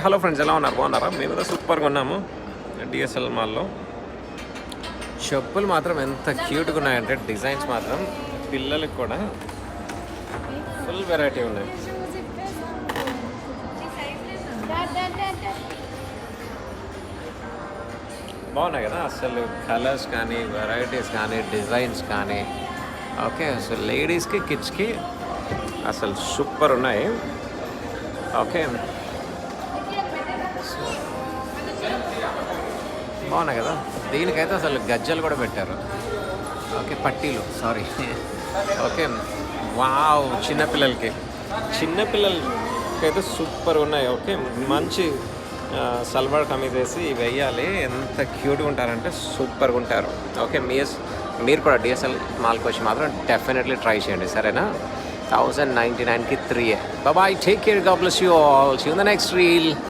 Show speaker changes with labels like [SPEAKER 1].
[SPEAKER 1] Hello friends, ఎలా ఉన్నారు? బాగున్నారా? మేము కూడా సూపర్గా ఉన్నాము. డిఎస్ఎల్ మాల్లో చెప్పులు మాత్రం ఎంత క్యూట్గా ఉన్నాయంటే డిజైన్స్ మాత్రం పిల్లలకి కూడా ఫుల్ వెరైటీ ఉన్నాయి. బాగున్నాయి కదా అసలు, కలర్స్ కానీ వెరైటీస్ కానీ డిజైన్స్ కానీ. ఓకే, అసలు లేడీస్కి కిడ్స్కి అసలు సూపర్ ఉన్నాయి. ఓకే, బాగున్నాయి కదా. దీనికైతే అసలు గజ్జలు కూడా పెట్టారు. ఓకే, పట్టీలు, సారీ. ఓకే, వావ్, చిన్నపిల్లలకి అయితే సూపర్ ఉన్నాయి. ఓకే, మంచి సల్వార్ కమీజ్ వేసి వేయాలి. ఎంత క్యూట్గా ఉంటారంటే సూపర్గా ఉంటారు. ఓకే, మీరు కూడా డిఎస్ఎల్ మాల్కి వచ్చి మాత్రం డెఫినెట్లీ ట్రై చేయండి, సరేనా? 1099కి 3. Bye, take care, God bless you all. See you in the next reel.